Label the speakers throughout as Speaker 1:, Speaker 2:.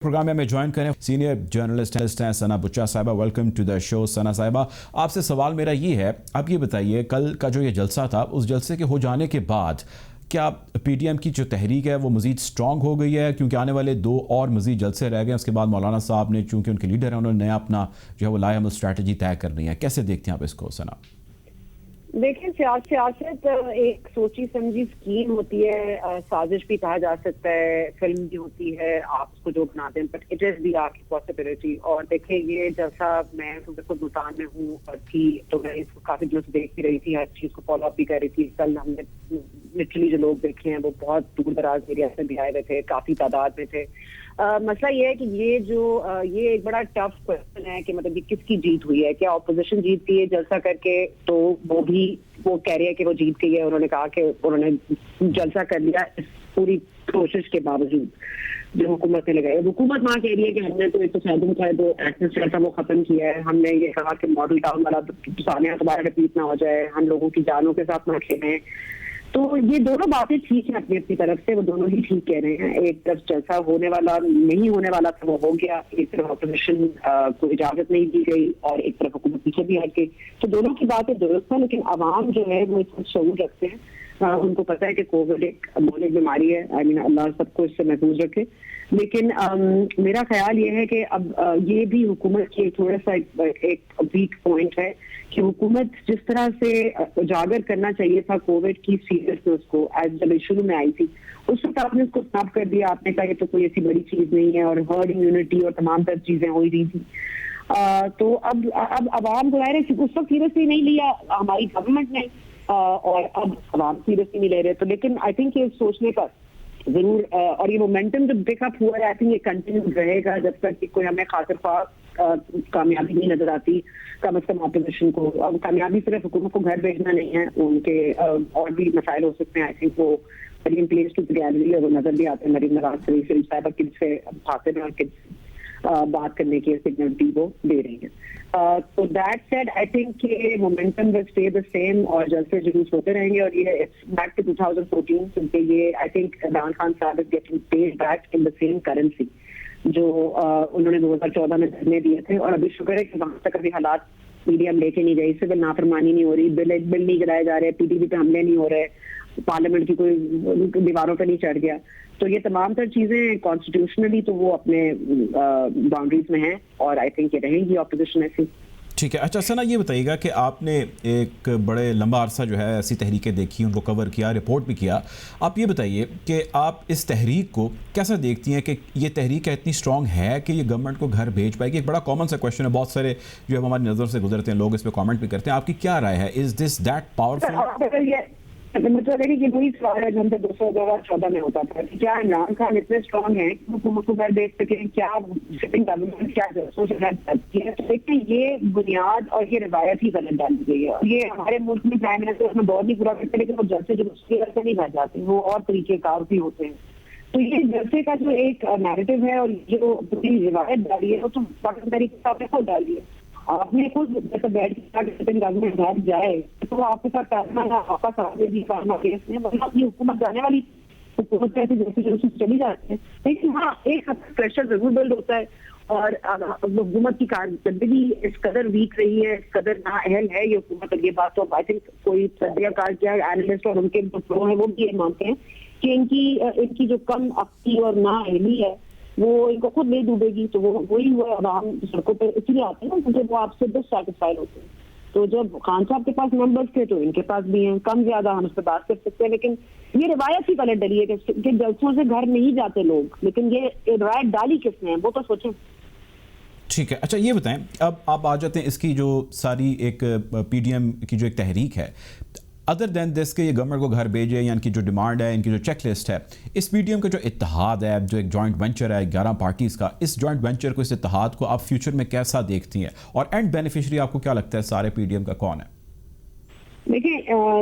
Speaker 1: Programme में हमें join करें सीनियर जर्नलिस्ट हैं सना बुच्चा साहिबा। वेलकम टू द शो सना साहिबा। आपसे सवाल मेरा ये है, आप ये बताइए कल का जो ये जलसा था, उस जलसे के हो जाने के बाद क्या पीडीएम की जो तहरीक है वो मजीद स्ट्रॉन्ग हो गई है? क्योंकि आने वाले 2 और मजीद जलसे रह गए। उसके बाद मौलाना साहब ने, चूंकि उनके लीडर हैं, उन्होंने नया अपना जो है वो लाएमल स्ट्रैटेजी तय करनी है। कैसे देखते हैं आप इसको सना?
Speaker 2: देखिए, सियासत एक सोची समझी स्कीम होती है, साजिश भी कहा जा सकता है, फिल्म भी होती है, आप उसको जो बनाते हैं, but it is the art possibility. और देखिए, ये जैसा मैं खुद मुल्तान में हूँ और थी, तो मैं इसको काफी दिनों से देख भी रही थी, हर चीज को फॉलो अप भी कर रही थी। कल हमने लिटरली जो लोग देखे हैं वो बहुत दूर दराज एरिया से भी आए हुए थे, काफी तादाद में थे। मसला ये है कि ये एक बड़ा टफ क्वेश्चन है कि मतलब ये किसकी जीत हुई है। क्या ऑपोजिशन जीतती है जलसा करके? तो वो कह रही है कि वो जीत गई है। उन्होंने कहा कि उन्होंने जलसा कर लिया इस पूरी कोशिश के बावजूद जो हुकूमत ने लगाई। हुकूमत वहाँ कह रही है कि हमने तो एक तो साधन का जो एक्सेस था वो खत्म किया है। हमने ये कहा कि मॉडल टाउन वाला सानिया दोबारा रिपीट ना हो जाए, हम लोगों की जानों के साथ ना खेलें। तो ये दोनों बातें ठीक है अपनी अपनी तरफ से, वो दोनों ही ठीक कह रहे हैं। एक तरफ जैसा होने वाला नहीं होने वाला था वो हो गया, एक तरफ ऑपोजिशन को इजाजत नहीं दी गई और एक तरफ हुकूमत पीछे भी हट गई। तो दोनों की बातें दुरुस्त है, लेकिन आवाम जो है वो इसको शऊर रखते हैं। उनको पता है कि कोविड एक मौलिक बीमारी है। आई मीन अल्लाह सबको इससे महफूज रखे। लेकिन मेरा ख्याल ये है कि अब ये भी हुकूमत की थोड़ा सा एक वीक पॉइंट है कि हुकूमत जिस तरह से उजागर करना चाहिए था कोविड की सीरियसनेस को, आज जब शुरू में आई थी उस वक्त आपने उसको स्नैप कर दिया। आपने कहा ये तो कोई ऐसी बड़ी चीज नहीं है, और हर्ड इम्यूनिटी और तमाम तरह चीजें हो ही रही थी। तो अब आवाम को है उस वक्त सीरियसली नहीं लिया हमारी गवर्नमेंट ने, और अब आवाम सीरियसली नहीं ले रहे। तो लेकिन आई थिंक ये सोचने का जरूर, और ये मोमेंटम जो पिकअप हुआ है आई थिंक ये कंटिन्यू रहेगा जब तक कि कोई हमें खातिर कामयाबी नहीं नजर आती, कम अज कम ऑपोजिशन को। अब कामयाबी सिर्फ हुकूमत को घर भेजना नहीं है, उनके और भी मसाइल हो सकते हैं। आई थिंक वो मरीम प्लेस टू गैलरी और वो नजर भी आते हैं। मरीम नवाज शरीफ साहब किड से भाषण में और किड बात करने की सिग्नल भी वो दे रही है। तो दैट सेड आई थिंक ये momentum will stay the same और जलसे जुलूस होते रहेंगे। और ये बैक टू 2014, क्योंकि ये आई थिंक इमरान खान साहब is getting paid back in the same currency जो उन्होंने 2014 में धरने दिए थे। और अभी शुक्र है कि वहां तक अभी हालात मीडिया में लेके नहीं गई, सिविल नाफरमानी नहीं हो रही, बिल नहीं गिराए जा रहे, पीटीवी पे हमले नहीं हो रहे, पार्लियामेंट की कोई दीवारों पे नहीं चढ़ गया। तो ये तमाम तर चीजें कॉन्स्टिट्यूशनली तो वो अपने बाउंड्रीज में हैं और आई थिंक ये रहेंगी ऑपोजिशन ऐसी।
Speaker 1: ठीक है। अच्छा सना, ये बताइएगा कि आपने एक बड़े लंबा अरसा जो है ऐसी तहरीकें देखी, उनको कवर किया, रिपोर्ट भी किया। आप ये बताइए कि आप इस तहरीक को कैसा देखती हैं कि ये तहरीक इतनी स्ट्रॉन्ग है कि ये गवर्नमेंट को घर भेज पाएगी? एक बड़ा कॉमन सा क्वेश्चन है, बहुत सारे जो है हमारी नज़र से गुजरते हैं, लोग इस पर कॉमेंट भी करते हैं। आपकी क्या राय है? Is this that powerful?
Speaker 2: मतलब है कि वही सवाल है जो हमसे 2014 में होता था। क्या इमरान खान इतने स्ट्रॉन्ग है कि हुकूमत को घर देख सके? क्या सिटिंग गवर्नमेंट क्या सोच है? तो देखिए, ये बुनियाद और ये रिवायत ही गलत डाली गई है। और ये हमारे मुल्क में प्राइम मिनिस्टर उसमें दौर नहीं पूरा करते, लेकिन वो जलसे जो उसकी वजह से नहीं भर जाते, वो और तरीकेकार भी होते हैं। तो ये जलसे का जो एक नैरेटिव है और जो पूरी रिवायत डाली है वो तो पाकिस्तान तरीके से आपने खुद डाली है। आपने खुद जैसे बैठ के गवर्नमेंट घर जाए तो आपके साथ आपका साथ वरना अपनी हुकूमत जाने वाली हुकूमत ऐसे जैसे चली जाती है। लेकिन हाँ, एक हद तक प्रेशर जरूर बिल्ड होता है। और हुकूमत की कारकर्दगी इस कदर वीक रही है, इस कदर नाअहल है ये हुकूमत। और ये बात तो आई थिंक कोई तजर्बाकार किया एनालिस्ट और उनके जो प्रो है वो भी ये मानते हैं कि इनकी जो कम अक्ति और नाअहली है वो इनको खुद नहीं डूबेगी। तो वो वही हुआ, आवाम सड़कों पर इसलिए आते हैं ना क्योंकि वो आपसे डिससैटिस्फाइड होते हैं। तो जब खान साहब के पास नंबर्स थे तो इनके पास भी हैं, कम ज्यादा हम उस पर बात कर सकते हैं। लेकिन ये रिवायत ही गलत डली है कि जलसों से घर नहीं जाते लोग। लेकिन ये रिवायत डाली किसने है वो तो सोचें।
Speaker 1: ठीक है। अच्छा ये बताएं, अब आप आ जाते हैं इसकी जो सारी एक पीडीएम की जो एक तहरीक है, अदर दैन दिस के ये गवर्नमेंट को घर भेजे या इनकी जो डिमांड है, इनकी जो चेक लिस्ट है, इस पीडीएम का जो इत्तेहाद है, जो एक जॉइंट वेंचर है 11 पार्टीज़ का, इस जॉइंट वेंचर को, इस इत्तेहाद को आप फ्यूचर में कैसा देखती हैं? और एंड बेनिफिशरी आपको क्या लगता है सारे पीडीएम का कौन है?
Speaker 2: देखिए,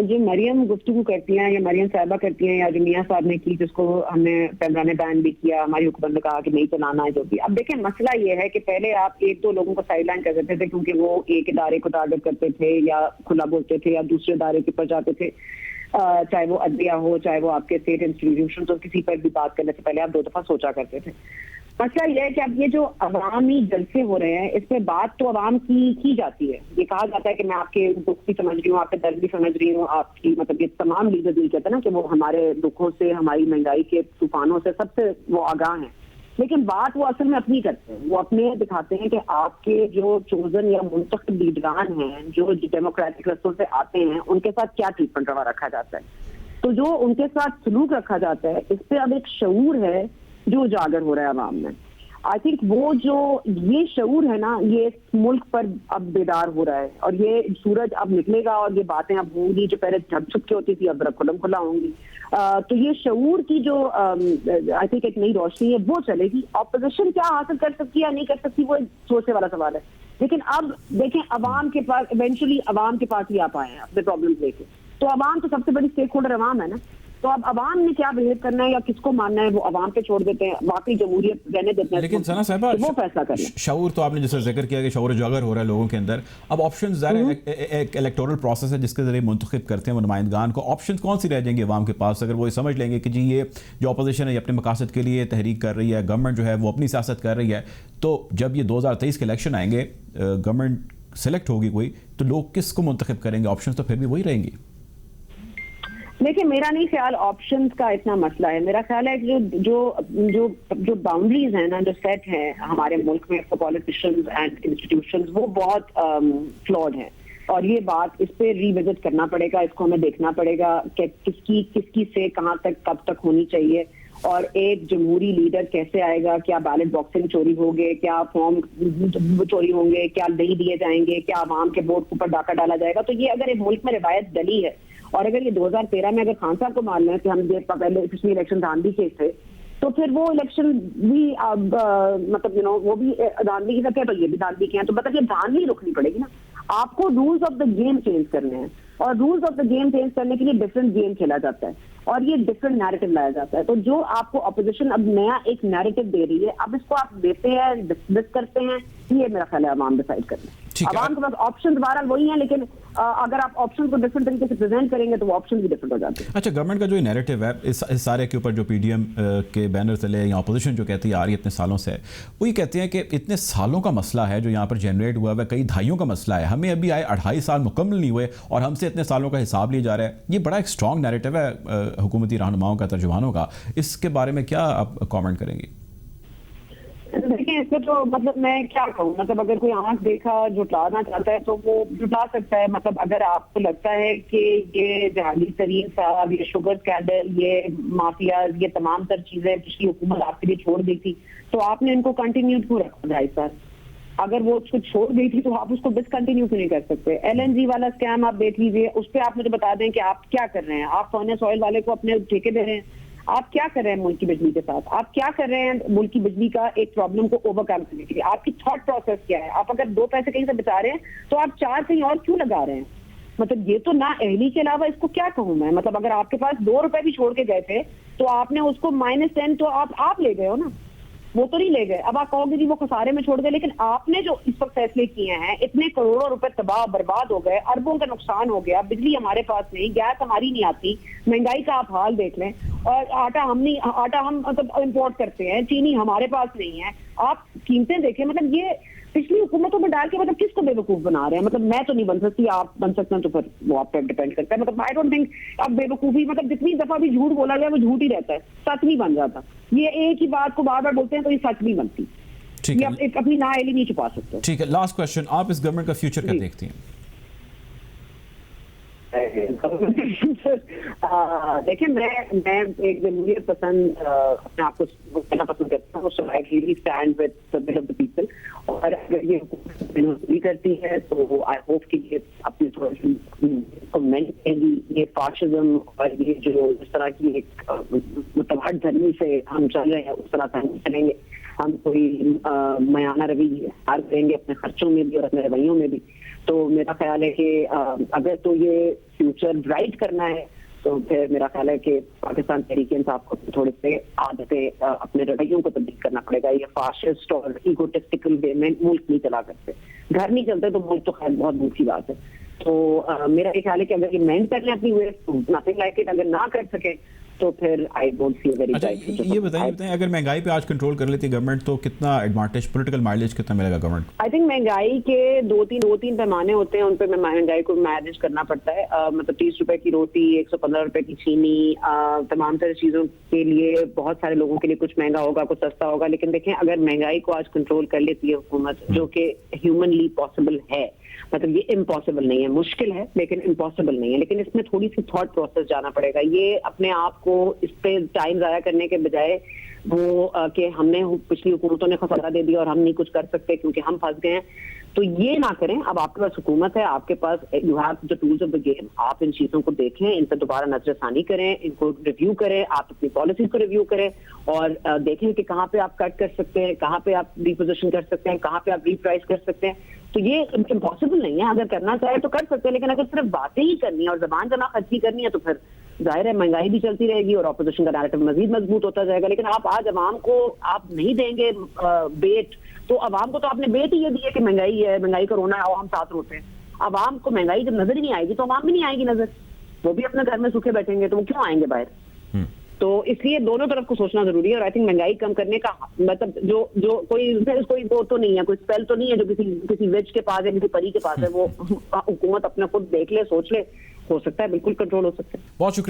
Speaker 2: जो मरियम गुफ्तगू करती हैं या मरियम साहिबा करती हैं या जो मियां साहब ने की जिसको हमने पैमरा ने बैन भी किया, हमारी हुकूमत ने कहा कि नहीं चलाना है जो भी। अब देखिए, मसला ये है कि पहले आप 1-2 लोगों को साइडलाइन कर देते थे क्योंकि वो एक इदारे को टारगेट करते थे या खुला बोलते थे या दूसरे इदारे के ऊपर जाते थे, चाहे वो अदलिया हो, चाहे वो आपके स्टेट इंस्टीट्यूशन, तो किसी पर भी बात करने से पहले आप 2 दफा सोचा करते थे। मसला यह है कि अब ये जो अवामी जलसे हो रहे हैं, इसमें बात तो अवाम की जाती है। ये कहा जाता है कि मैं आपके दुख भी समझ रही हूँ, आपके दर्द भी समझ रही हूँ, आपकी मतलब ये तमाम लीडर ये कहते हैं ना कि वो हमारे दुखों से, हमारी महंगाई के तूफानों से सबसे वो आगाह हैं। लेकिन बात वो असल में अपनी करते हैं, वो अपने दिखाते हैं कि आपके जो चोजन या मुंतखब लीडरान हैं, जो डेमोक्रेटिक रस्तों से आते हैं, उनके साथ क्या ट्रीटमेंट रवा रखा जाता है। तो जो उनके साथ सलूक रखा जाता है, इस पे अब एक शऊर है जो उजागर हो रहा है अवाम में। आई थिंक वो जो ये शऊर है ना, ये मुल्क पर अब बेदार हो रहा है, और ये सूरज अब निकलेगा और ये बातें अब होंगी जो पहले छुप छुप के होती थी, अब खुलम खुला होंगी। तो ये शऊर की जो आई थिंक एक नई रोशनी है वो चलेगी। ऑपोजिशन क्या हासिल कर सकती है या नहीं कर सकती, वो सोचने वाला सवाल है। लेकिन अब देखें, अवाम के पास इवेंचुअली अवाम के पास ही आप आए हैं अपने प्रॉब्लम लेके, तो अवाम तो सबसे बड़ी स्टेक होल्डर अवाम है ना। तो अब अवाम ने क्या बिहेव करना है या किसको मानना है, वो अवाम पे छोड़ देते हैं, वाकई जमहूरियत रहने देते हैं।
Speaker 1: लेकिन सना साहिबा,
Speaker 2: तो वो फैसला करना।
Speaker 1: शऊर तो आपने जैसे जिक्र किया कि शऊर उजागर हो रहा है लोगों के अंदर। अब ऑप्शन एक इलेक्टोरल प्रोसेस है जिसके जरिए मुंतखब करते हैं वो नुमाइंदगान को। ऑप्शन कौन सी रह जाएंगे अवाम के पास अगर वो ये समझ लेंगे कि जी ये जो अपोजिशन है ये अपने मकासद के लिए तहरीक कर रही है, गवर्नमेंट जो है वो अपनी सियासत कर रही है, तो जब ये 2023 के इलेक्शन आएंगे, गवर्नमेंट सेलेक्ट होगी कोई, तो लोग किसको मुंतखब करेंगे? ऑप्शन तो फिर भी वही रहेंगी।
Speaker 2: देखिए, मेरा नहीं ख्याल ऑप्शंस का इतना मसला है। मेरा ख्याल है कि जो जो जो जो बाउंड्रीज हैं ना, जो सेट हैं हमारे मुल्क में फॉर पॉलिटिशियंस एंड इंस्टीट्यूशंस, वो बहुत फ्लॉड है। और ये बात, इस पे रिविजिट करना पड़ेगा, इसको हमें देखना पड़ेगा कि किसकी से कहाँ तक कब तक होनी चाहिए, और एक जमहूरी लीडर कैसे आएगा। क्या बैलेट बॉक्सिंग चोरी होंगे, क्या फॉर्म चोरी होंगे, क्या नहीं दिए जाएंगे, क्या आवाम के वोट ऊपर डाका डाला जाएगा। तो ये अगर एक मुल्क में रिवायत डली है, और अगर ये 2013 में अगर खान साहब को मान लें कि हम ये पहले पिछले इलेक्शन धांधली के थे, तो फिर वो इलेक्शन भी मतलब वो भी धांधली के थे, तो ये भी धांधली के हैं। तो मतलब ये धांधली रुकनी पड़ेगी ना। आपको rules of the game change करने हैं, और rules of the game change करने के लिए डिफरेंट गेम खेला जाता है, और ये डिफरेंट नैरेटिव लाया जाता है। तो जो आपको अपोजिशन अब नया एक नैरेटिव दे रही है, अब इसको आप देते हैं, डिस्कस करते हैं, ये मेरा ख्याल है अवाम डिसाइड करना है। अवाम के पास ऑप्शन बहरहाल वही है, लेकिन अगर आप ऑप्शन को डिफरेंट तरीके से प्रेजेंट करेंगे तो वो ऑप्शन भी डिफरेंट हो जाते हैं।
Speaker 1: अच्छा, गवर्नमेंट का जो नैरेटिव है इस सारे के ऊपर, जो पीडीएम के बैनर तले या अपोजिशन जो कहती है आ रही है इतने सालों से, वो ये कहते हैं कि इतने सालों का मसला है जो यहाँ पर जनरेट हुआ है, कई दहाइयों का मसला है, हमें अभी आए 2.5 साल मुकम्मल नहीं हुए और हमसे इतने सालों का हिसाब लिया जा रहा है। ये बड़ा एक स्ट्रॉन्ग नैरेटिव है हुकूमती रहनुमाओं का, तर्जुमानों का। इसके बारे में क्या आप कॉमेंट करेंगी?
Speaker 2: देखिए, इसमें तो मतलब मैं क्या कहूँ, मतलब अगर कोई आंख देखा जुटाना चाहता है तो वो जुटा सकता है। मतलब अगर आपको लगता है कि ये जहांगीर तरीन साहब, ये शुगर स्कैंडल, ये माफिया, ये तमाम तर चीजें पिछली हुकूमत आपके लिए छोड़ दी थी, तो आपने इनको कंटिन्यू क्यों रखा 2.5 साल? अगर वो उसको छोड़ गई थी तो आप उसको डिसकंटिन्यू क्यों नहीं कर सकते? LNG वाला स्कैम आप देख लीजिए, उस पर आप मुझे बता दें कि आप क्या कर रहे हैं। आप फर्नेस ऑयल वाले को अपने ठेके दे रहे हैं, आप क्या कर रहे हैं मुल्क की बिजली के साथ? आप क्या कर रहे हैं मुल्क की बिजली का एक प्रॉब्लम को ओवरकम करने के लिए? आपकी थॉट प्रोसेस क्या है? आप अगर 2 पैसे कहीं से बचा रहे हैं तो आप 4 कहीं और क्यों लगा रहे हैं? मतलब ये तो ना अहली के अलावा इसको क्या कहूं मैं। मतलब अगर आपके पास 2 रुपए भी छोड़ के गए थे तो आपने उसको -10 तो आप ले गए हो ना, वो तो नहीं ले गए। अब आप कहोगे जी वो खसारे में छोड़ गए, लेकिन आपने जो इस वक्त फैसले किए हैं, इतने करोड़ों रुपए तबाह बर्बाद हो गए, अरबों का नुकसान हो गया, बिजली हमारे पास नहीं, गैस हमारी नहीं आती, महंगाई का आप हाल देख लें, और आटा हम मतलब इम्पोर्ट करते हैं, चीनी हमारे पास नहीं है, आप कीमतें देखें। मतलब ये पिछली हुकूमतों में डाल के मतलब किसको बेवकूफ बना रहे हैं? मतलब मैं तो नहीं बन सकती, आप बन सकते हैं, तो फिर वो आप पर डिपेंड करता है। मतलब आई डोंट थिंक अब बेवकूफी, मतलब जितनी दफा भी झूठ बोला जाए वो झूठ ही रहता है, सच नहीं बन जाता। ये एक ही बात को बार बार बोलते हैं तो ये सच नहीं बनती। ये अपनी नाअहली नहीं छुपा सकते।
Speaker 1: ठीक है, लास्ट क्वेश्चन, आप इस गवर्नमेंट का फ्यूचर क्या देखती हैं?
Speaker 2: देखिए, मैं एक जमहूरियत पसंद अपने आप को कहना पसंद करता हूँ, so I really stand with the will of the people. और अगर ये हुकूमत करती है तो आई होप कि ये अपनी थोड़ी कमेंट करेगी, ये फाशिज्म और ये जो इस तरह की एक मतलब हट धर्मी से हम चल रहे हैं उस तरह से हम चलेंगे। हम कोई मयाना रवि हार करेंगे अपने खर्चों में भी और अपने रवैयों में भी। तो मेरा ख्याल है कि अगर तो ये फ्यूचर ब्राइट करना है तो फिर मेरा ख्याल है कि पाकिस्तान तहरीक इंसाफ को थोड़े से आदतें अपने रवैयों को तब्दील करना पड़ेगा। ये फाशिस्ट और ईगोटिस्टिकल वे में मुल्क नहीं चला करते, घर नहीं चलते तो मुल्क तो खैर बहुत दूर की बात है। तो मेरा ये ख्याल है कि अगर ये मेंट कर लें अपनी वे, नथिंग लाइक इट। अगर ना कर सके तो फिर आई डोंट सी वेरी
Speaker 1: अच्छा, ये बताइए अगर महंगाई पे आज कंट्रोल कर लेती है गवर्नमेंट तो कितना एडवांटेज, पॉलिटिकल माइलेज कितना मिलेगा गवर्नमेंट?
Speaker 2: आई थिंक महंगाई के दो तीन पैमाने होते हैं, उन पे महंगाई को मैनेज करना पड़ता है। मतलब 30 रुपए की रोटी, 115 रुपए की चीनी, तमाम तरह चीजों के लिए बहुत सारे लोगों के लिए कुछ महंगा होगा, कुछ सस्ता होगा। लेकिन देखें, अगर महंगाई को आज कंट्रोल कर लेती है हुकूमत, जो कि ह्यूमनली पॉसिबल है, मतलब ये इम्पॉसिबल नहीं है, मुश्किल है लेकिन इम्पॉसिबल नहीं है, लेकिन इसमें थोड़ी सी थॉट प्रोसेस जाना पड़ेगा। ये अपने आप को इस पे टाइम जाया करने के बजाय वो कि हमने पिछली हुकूमतों ने खसारा दे दिया और हम नहीं कुछ कर सकते क्योंकि हम फंस गए हैं, तो ये ना करें। अब आपके पास हुकूमत है, आपके पास you have the tools of the game. आप इन चीजों को देखें, इन पर दोबारा नजरसानी करें, इनको रिव्यू करें, आप अपनी पॉलिसीज को रिव्यू करें और देखें कि कहाँ पे आप कट कर सकते हैं, कहाँ पे आप रिपोजिशन कर सकते हैं, कहाँ पे आप रीप्राइस कर सकते हैं। तो ये इम्पॉसिबल नहीं है, अगर करना चाहे तो कर सकते हैं, लेकिन अगर सिर्फ बातें ही करनी है और जबान जमा खर्ची करनी है तो फिर जाहिर है महंगाई भी चलती रहेगी और ऑपोजिशन का नैरेटिव मजीद मजबूत होता जाएगा। लेकिन आप आज अवाम को आप नहीं देंगे बेट, तो अवाम को तो आपने बेट ही ये दिया कि महंगाई है, महंगाई का रोना है और हम साथ रोते हैं। अवाम को महंगाई जब नजर ही नहीं आएगी तो अवाम भी नहीं आएगी नजर, वो भी अपने घर में सूखे बैठेंगे, तो वो क्यों आएंगे बाहर? तो इसलिए दोनों तरफ को सोचना जरूरी है। और आई थिंक महंगाई कम करने का मतलब जो कोई वो तो नहीं है, कोई स्पेल तो नहीं है जो किसी विच के पास है, किसी परी के पास है। वो हुकूमत अपना खुद देख ले, सोच ले, हो सकता है बिल्कुल कंट्रोल हो सकता है।
Speaker 1: बहुत शुक्रिया।